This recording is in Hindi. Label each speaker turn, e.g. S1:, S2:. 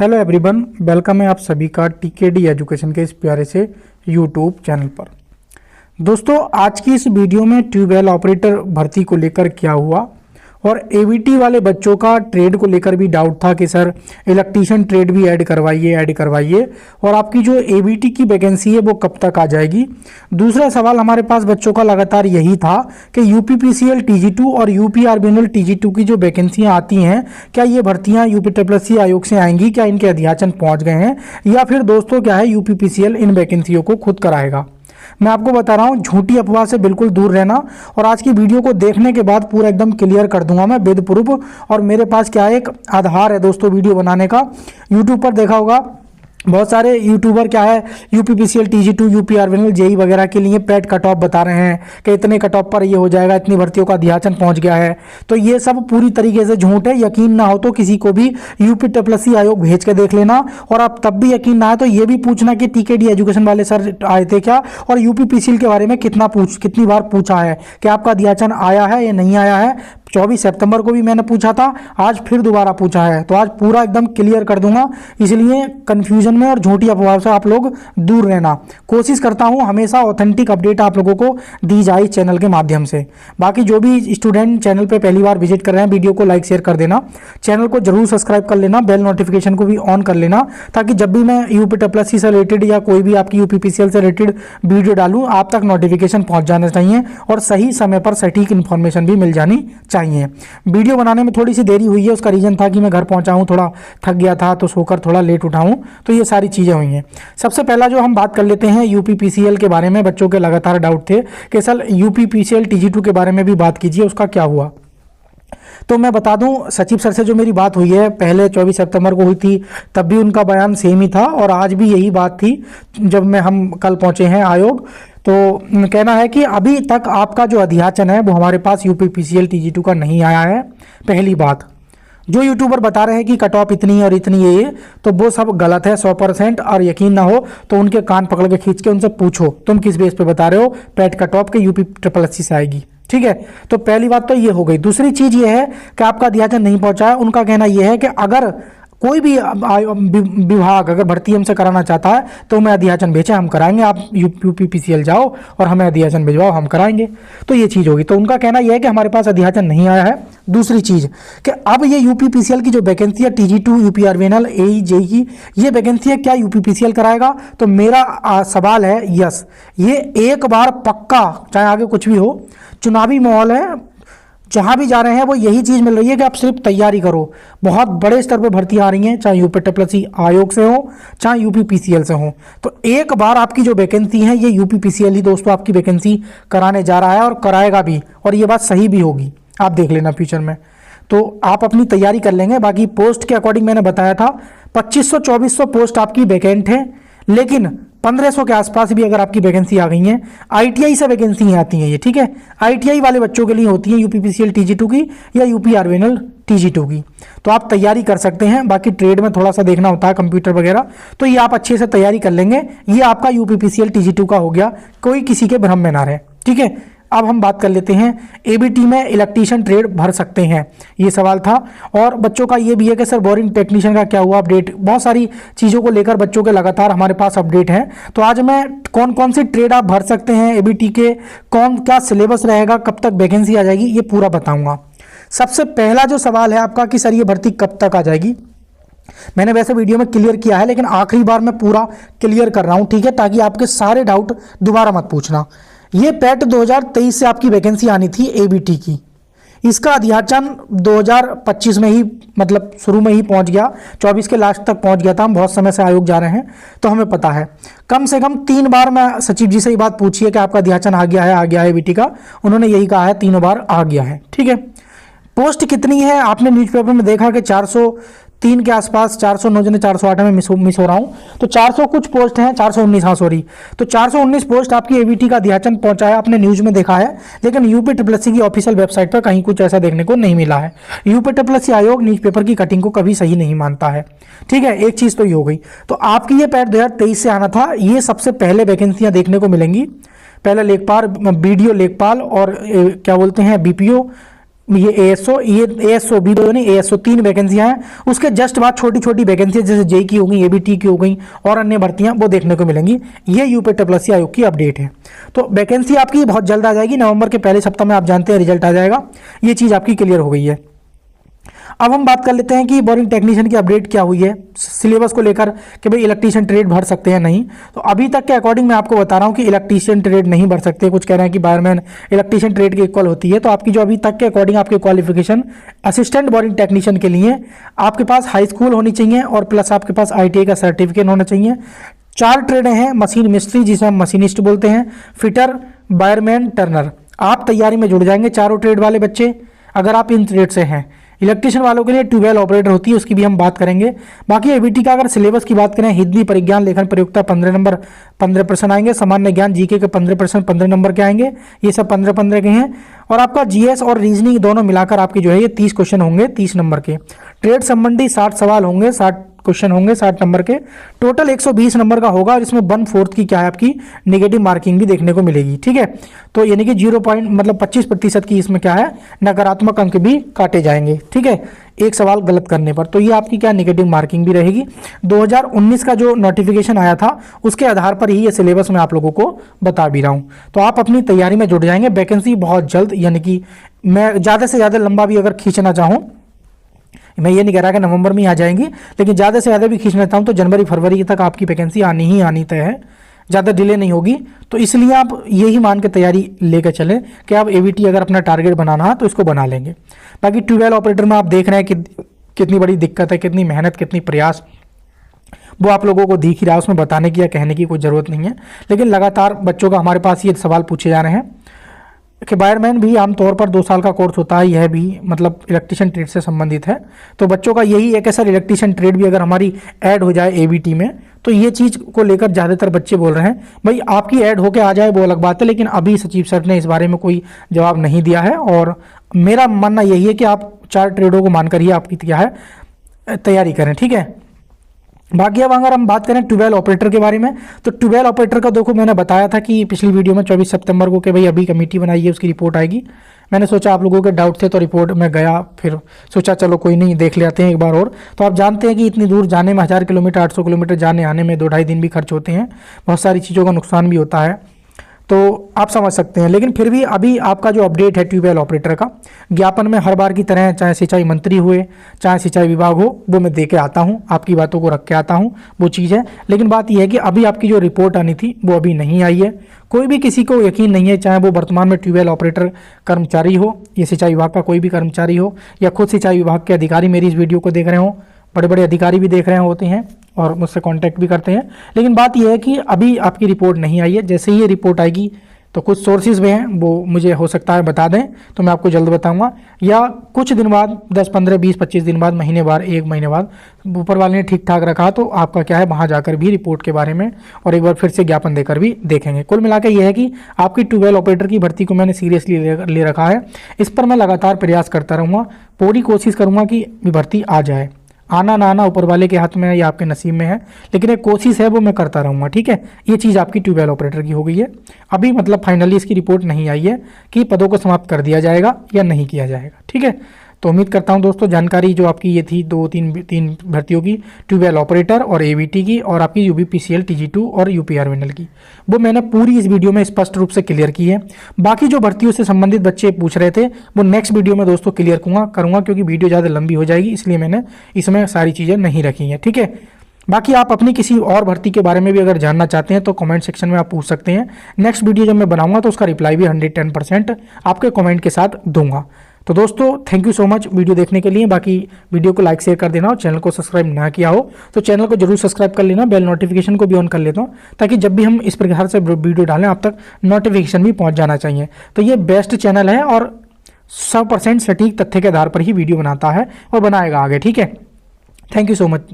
S1: हेलो एवरीवन, वेलकम है आप सभी का टीकेडी एजुकेशन के इस प्यारे से यूट्यूब चैनल पर। दोस्तों, आज की इस वीडियो में ट्यूबवेल ऑपरेटर भर्ती को लेकर क्या हुआ और एबीटी वाले बच्चों का ट्रेड को लेकर भी डाउट था कि सर इलेक्ट्रीशियन ट्रेड भी ऐड करवाइए और आपकी जो एबीटी की वैकेंसी है वो कब तक आ जाएगी। दूसरा सवाल हमारे पास बच्चों का लगातार यही था कि यूपीपीसीएल टीजी2 और यूपीआरबीएनएल टीजी2 की जो वैकेंसियां आती हैं, क्या ये भर्तियां यूपीट्रिपलसी आयोग से आएंगी, क्या इनके अध्याचन पहुंच गए हैं या फिर दोस्तों क्या है यूपीपीसीएल इन वैकेंसियों को खुद कराएगा। मैं आपको बता रहा हूं, झूठी अफवाह से बिल्कुल दूर रहना और आज की वीडियो को देखने के बाद पूरा एकदम क्लियर कर दूंगा मैं विद प्रूफ। और मेरे पास क्या है, एक आधार है दोस्तों वीडियो बनाने का। यूट्यूब पर देखा होगा बहुत सारे यूट्यूबर क्या है यूपीपीसीएल टीजी2 यूपीआरबीएनएल जेई वगैरह के लिए पेड कट ऑफ बता रहे हैं कि इतने कट ऑफ पर ये हो जाएगा, इतनी भर्तियों का अध्याचन पहुंच गया है। तो ये सब पूरी तरीके से झूठ है। यकीन ना हो तो किसी को भी यूपीट्रिपलसी आयोग भेज के देख लेना, और आप तब भी यकीन ना आए तो ये भी पूछना कि टीकेडी एजुकेशन वाले सर आए थे क्या और यूपीपीसीएल के बारे में कितनी बार पूछा है कि आपका अध्याचन आया है या नहीं आया है। 24 सितंबर को भी मैंने पूछा था, आज फिर दोबारा पूछा है, तो आज पूरा एकदम क्लियर कर दूंगा। इसलिए कंफ्यूजन में और झूठी अफवाह से आप लोग दूर रहना। कोशिश करता हूं हमेशा ऑथेंटिक अपडेट आप लोगों को दी जाए चैनल के माध्यम से। बाकी जो भी स्टूडेंट चैनल पे पहली बार विजिट कर रहे हैं, वीडियो को लाइक शेयर कर देना, चैनल को जरूर सब्सक्राइब कर लेना, बेल नोटिफिकेशन को भी ऑन कर लेना, ताकि जब भी मैं यूपीट्रिपलसी से रिलेटेड या कोई भी आपकी यूपीपीसीएल से रिलेटेड वीडियो डालूं आप तक नोटिफिकेशन पहुंच जाना चाहिए और सही समय पर सटीक इन्फॉर्मेशन भी मिल जानी चाहिए। वीडियो बनाने में थोड़ी सी देरी हुई है, उसका रीजन था कि मैं घर पहुंचा हूं, थोड़ा थक गया था तो सोकर थोड़ा लेट उठा हूं, तो ये सारी चीजें हुई हैं। सबसे पहला जो हम बात कर लेते हैं यूपीपीसीएल के बारे में, बच्चों के लगातार डाउट थे कि सर यूपीपीसीएल टीजी2 के बारे में भी बात कीजिए, उसका क्या हुआ। तो मैं बता दूं, सचिव सर से जो मेरी बात हुई है पहले 24 सितंबर को हुई थी, तब भी उनका बयान सेम ही था और आज भी यही बात थी जब हम कल पहुंचे हैं आयोग। तो कहना है कि अभी तक आपका जो अध्याचन है वो हमारे पास यूपीपीसीएल टीजी2 का नहीं आया है। पहली बात, जो यूट्यूबर बता रहे हैं कि कट ऑफ इतनी और इतनी है, ये तो वो सब गलत है 100%। और यकीन ना हो तो उनके कान पकड़ के खींच के उनसे पूछो तुम किस बेस पे बता रहे हो पेड कट ऑफ के यूपीट्रिपलसी से आएगी। ठीक है, तो पहली बात तो ये हो गई। दूसरी चीज ये है कि आपका अध्याचन नहीं पहुंचा है। उनका कहना यह है कि अगर कोई भी विभाग अगर भर्ती हमसे कराना चाहता है तो मैं अध्याचन भेजें, हम कराएंगे, आप यूपीपीसीएल जाओ और हमें अध्याचन भिजवाओ, हम कराएंगे। तो ये चीज़ होगी। तो उनका कहना यह है कि हमारे पास अध्याचन नहीं आया है। दूसरी चीज़ कि अब ये यूपीपीसीएल की जो वैकेंसी है टीजी2 यूपीआरबीएनएल एई जेई की ये वैकेंसी है, क्या यूपीपीसीएल कराएगा? तो मेरा सवाल है यस, ये एक बार पक्का, चाहे आगे कुछ भी हो, चुनावी माहौल है, जहां भी जा रहे हैं वो यही चीज मिल रही है कि आप सिर्फ तैयारी करो। बहुत बड़े स्तर पे भर्तियां आ रही हैं, चाहे यूपीट्रिपलसी आयोग से हो चाहे यूपीपीसीएल से हो। तो एक बार आपकी जो वैकेंसी है ये यूपीपीसीएल ही दोस्तों आपकी वैकेंसी कराने जा रहा है और कराएगा भी, और ये बात सही भी होगी, आप देख लेना फ्यूचर में। तो आप अपनी तैयारी कर लेंगे। बाकी पोस्ट के अकॉर्डिंग मैंने बताया था 2500-2400 पोस्ट आपकी वैकेंट है, लेकिन 1500 के आसपास भी अगर आपकी वैकेंसी आ गई है, आईटीआई से वैकेंसी आती हैं ये। ठीक है, आईटीआई वाले बच्चों के लिए होती है यूपीपीसीएल टीजी2 की या यूपीआरबीएनएल टीजी2 की, तो आप तैयारी कर सकते हैं। बाकी ट्रेड में थोड़ा सा देखना होता है कंप्यूटर वगैरह, तो ये आप अच्छे से तैयारी कर लेंगे। ये आपका यूपीपीसीएल टीजी2 का हो गया, कोई किसी के भ्रम में ना रहे। ठीक है, अब हम बात कर लेते हैं एबीटी में इलेक्ट्रीशियन ट्रेड भर सकते हैं, ये सवाल था। और बच्चों का ये भी है कि सर बोरिंग टेक्नीशियन का क्या हुआ अपडेट। बहुत सारी चीज़ों को लेकर बच्चों के लगातार हमारे पास अपडेट है। तो आज मैं कौन कौन सी ट्रेड आप भर सकते हैं एबीटी के, कौन क्या सिलेबस रहेगा, कब तक वैकेंसी आ जाएगी, ये पूरा बताऊंगा। सबसे पहला जो सवाल है आपका कि सर ये भर्ती कब तक आ जाएगी, मैंने वैसे वीडियो में क्लियर किया है लेकिन आखिरी बार मैं पूरा क्लियर कर रहा हूं। ठीक है, ताकि आपके सारे डाउट दोबारा मत पूछना। ये पेट 2023 से आपकी वैकेंसी आनी थी एबीटी की, इसका अध्याचन 2025 में ही, मतलब शुरू में ही पहुंच गया, 24 के लास्ट तक पहुंच गया था। हम बहुत समय से आयोग जा रहे हैं तो हमें पता है। कम से कम 3 बार मैं सचिव जी से ये बात पूछी है कि आपका अध्याचन आ गया है एबीटी का, उन्होंने यही कहा है 3 बार आ गया है। ठीक है, पोस्ट कितनी है आपने न्यूज़पेपर में देखा कि 403 के आसपास, 409 जने 408 में मिस हो रहा हूं, तो 400 कुछ पोस्ट हैं, 419, हाँ सॉरी, तो 419 पोस्ट आपकी एबीटी का अध्याचन पहुंचाया, आपने न्यूज में देखा है। लेकिन यूपीट्रिपलसी की ऑफिशियल वेबसाइट पर कहीं कुछ ऐसा देखने को नहीं मिला है। यूपीट्रिपलसी आयोग न्यूज़पेपर की कटिंग को कभी सही नहीं मानता है। ठीक है, एक चीज तो ये हो गई। तो आपकी ये पैट 2023 से आना था, ये सबसे पहले वैकेंसियां देखने को मिलेंगी। पहले लेखपाल, बीडीओ लेखपाल और क्या बोलते हैं बीपीओ ये एएसओ भी दो नहीं, एएसओ 3 वैकेंसियां हैं। उसके जस्ट बाद छोटी छोटी वैकेंसियां जैसे जेई की हो गई, एबीटी की हो गई और अन्य भर्तियां वो देखने को मिलेंगी। ये यूपीएससी आयोग की अपडेट है। तो वैकेंसी आपकी बहुत जल्द आ जाएगी, नवंबर के पहले सप्ताह में आप जानते हैं रिजल्ट आ जाएगा। ये चीज़ आपकी क्लियर हो गई है। अब हम बात कर लेते हैं कि बोरिंग टेक्नीशियन की अपडेट क्या हुई है सिलेबस को लेकर कि भाई इलेक्ट्रीशियन ट्रेड भर सकते हैं नहीं। तो अभी तक के अकॉर्डिंग मैं आपको बता रहा हूं कि इलेक्ट्रीशियन ट्रेड नहीं भर सकते। कुछ कह रहे हैं कि वायरमैन इलेक्ट्रीशियन ट्रेड के इक्वल होती है। तो आपकी जो अभी तक के अकॉर्डिंग आपके क्वालिफिकेशन असिस्टेंट बोरिंग टेक्नीशियन के लिए आपके पास हाई स्कूल होनी चाहिए और प्लस आपके पास ITI का सर्टिफिकेट होना चाहिए। 4 ट्रेडें हैं, मशीन मिस्त्री जिसे हम मशीनिस्ट बोलते हैं, फिटर, वायरमैन, टर्नर। आप तैयारी में जुड़ जाएंगे चारों ट्रेड वाले बच्चे अगर आप इन ट्रेड से हैं। इलेक्ट्रीशियन वालों के लिए ट्यूबवेल ऑपरेटर होती है, उसकी भी हम बात करेंगे। बाकी एबीटी का अगर सिलेबस की बात करें, हिंदी, परिज्ञान, लेखन, प्रयोक्ता 15 नंबर 15% आएंगे। सामान्य ज्ञान जीके के 15% 15 नंबर के आएंगे। ये सब 15-15 के हैं। और आपका जीएस और रीजनिंग दोनों मिलाकर आपके जो है ये 30 क्वेश्चन होंगे 30 नंबर के। ट्रेड संबंधी 60 सवाल होंगे, 60 क्वेश्चन होंगे 60 नंबर के। टोटल 120 नंबर का होगा और इसमें 1/4 की क्या है आपकी नेगेटिव मार्किंग भी देखने को मिलेगी। ठीक है, तो यानी कि 0 पॉइंट मतलब 25% की इसमें क्या है नकारात्मक अंक भी काटे जाएंगे। ठीक है, एक सवाल गलत करने पर। तो ये आपकी क्या नेगेटिव मार्किंग भी रहेगी। 2019 का जो नोटिफिकेशन आया था उसके आधार पर ही ये सिलेबस मैं आप लोगों को बता भी रहा हूँ। तो आप अपनी तैयारी में जुट जाएंगे। वैकेंसी बहुत जल्द, यानी कि मैं ज़्यादा से ज़्यादा लंबा भी अगर खींचना चाहूँ, मैं ये नहीं कह रहा कि नवंबर में ही आ जाएंगी, लेकिन ज़्यादा से ज़्यादा भी खींचना चाहूँ तो जनवरी फरवरी तक आपकी वैकेंसी आनी ही आनी तय है। ज़्यादा डिले नहीं होगी। तो इसलिए आप यही मान के तैयारी लेकर चलें कि आप एबीटी अगर अपना टारगेट बनाना है तो इसको बना लेंगे। बाकी ट्यूबवेल ऑपरेटर में आप देख रहे हैं कि कितनी बड़ी दिक्कत है, कितनी मेहनत, कितनी प्रयास वो आप लोगों को दिख ही रहा है। उसमें बताने की या कहने की कोई ज़रूरत नहीं है। लेकिन लगातार बच्चों का हमारे पास ये सवाल पूछे जा रहे हैं कि वायरमैन भी आमतौर पर 2 साल का कोर्स होता है, यह भी मतलब इलेक्ट्रीशियन ट्रेड से संबंधित है। तो बच्चों का यही है कि सर इलेक्ट्रीशियन ट्रेड भी अगर हमारी ऐड हो जाए एबीटी में, तो ये चीज़ को लेकर ज़्यादातर बच्चे बोल रहे हैं। भाई आपकी ऐड होके आ जाए वो अलग बात है, लेकिन अभी सचिव सर ने इस बारे में कोई जवाब नहीं दिया है। और मेरा मानना यही है कि आप 4 ट्रेडों को मानकर ही आपकी क्या है तैयारी करें। ठीक है, बाकी अब अगर हम बात करें ट्यूबवेल ऑपरेटर के बारे में, तो ट्यूबवेल ऑपरेटर का देखो मैंने बताया था कि पिछली वीडियो में 24 सितंबर को कि भाई अभी कमेटी बनाई है, उसकी रिपोर्ट आएगी। मैंने सोचा आप लोगों के डाउट थे तो रिपोर्ट में गया, फिर सोचा चलो कोई नहीं देख लेते हैं एक बार और। तो आप जानते हैं कि इतनी दूर जाने में 1000 किलोमीटर 800 किलोमीटर जाने आने में 2-2.5 दिन भी खर्च होते हैं, बहुत सारी चीज़ों का नुकसान भी होता है, तो आप समझ सकते हैं। लेकिन फिर भी अभी आपका जो अपडेट है ट्यूबवेल ऑपरेटर का, ज्ञापन में हर बार की तरह चाहे सिंचाई मंत्री हुए चाहे सिंचाई विभाग हो वो मैं दे के आता हूँ, आपकी बातों को रख के आता हूँ, वो चीज़ है। लेकिन बात यह है कि अभी आपकी जो रिपोर्ट आनी थी वो अभी नहीं आई है। कोई भी किसी को यकीन नहीं है, चाहे वो वर्तमान में ट्यूबवेल ऑपरेटर कर्मचारी हो या सिंचाई विभाग का कोई भी कर्मचारी हो या खुद सिंचाई विभाग के अधिकारी मेरी इस वीडियो को देख रहे हो, बड़े बड़े अधिकारी भी देख रहे होते हैं और मुझसे कांटेक्ट भी करते हैं। लेकिन बात यह है कि अभी आपकी रिपोर्ट नहीं आई है। जैसे ही ये रिपोर्ट आएगी तो कुछ सोर्सेज में हैं वो मुझे हो सकता है बता दें, तो मैं आपको जल्द बताऊंगा, या कुछ दिन बाद 10, 15, 20, 25 दिन बाद, महीने बाद, 1 महीने बाद ऊपर वाले ने ठीक ठाक रखा तो आपका क्या है वहाँ जाकर भी रिपोर्ट के बारे में और एक बार फिर से ज्ञापन देकर भी देखेंगे। कुल मिलाकर यह है कि आपकी ट्यूबवेल ऑपरेटर की भर्ती को मैंने सीरियसली ले रखा है। इस पर मैं लगातार प्रयास करता रहूँगा, पूरी कोशिश करूँगा कि भर्ती आ जाए। आना ना आना ऊपर वाले के हाथ में है या आपके नसीब में है, लेकिन एक कोशिश है वो मैं करता रहूँगा। ठीक है, ये चीज़ आपकी ट्यूबवेल ऑपरेटर की हो गई है। अभी मतलब फाइनली इसकी रिपोर्ट नहीं आई है कि पदों को समाप्त कर दिया जाएगा या नहीं किया जाएगा। ठीक है, तो उम्मीद करता हूं दोस्तों जानकारी जो आपकी ये थी 2-3 भर्तियों की, ट्यूबवेल ऑपरेटर और एबीटी की और आपकी यूबीपीसीएल टीजी2 और यूपीआरवीएनएल की, वो मैंने पूरी इस वीडियो में स्पष्ट रूप से क्लियर की है। बाकी जो भर्तियों से संबंधित बच्चे पूछ रहे थे वो नेक्स्ट वीडियो में दोस्तों क्लियर करूँगा, क्योंकि वीडियो ज़्यादा लंबी हो जाएगी, इसलिए मैंने इसमें सारी चीज़ें नहीं रखी हैं। ठीक है, बाकी आप अपनी किसी और भर्ती के बारे में भी अगर जानना चाहते हैं तो कमेंट सेक्शन में आप पूछ सकते हैं। नेक्स्ट वीडियो जब मैं बनाऊंगा तो उसका रिप्लाई भी 110% आपके कमेंट के साथ दूंगा। तो दोस्तों thank you so much video देखने के लिए। बाकी वीडियो को लाइक शेयर कर देना और चैनल को सब्सक्राइब ना किया हो तो चैनल को जरूर सब्सक्राइब कर लेना, बेल नोटिफिकेशन को भी ऑन कर लेता हूँ ताकि जब भी हम इस प्रकार से वीडियो डालें आप तक नोटिफिकेशन भी पहुँच जाना चाहिए। तो ये बेस्ट चैनल है और 100% सटीक तथ्य के आधार पर ही वीडियो बनाता है और बनाएगा आगे। ठीक है, थैंक यू सो मच।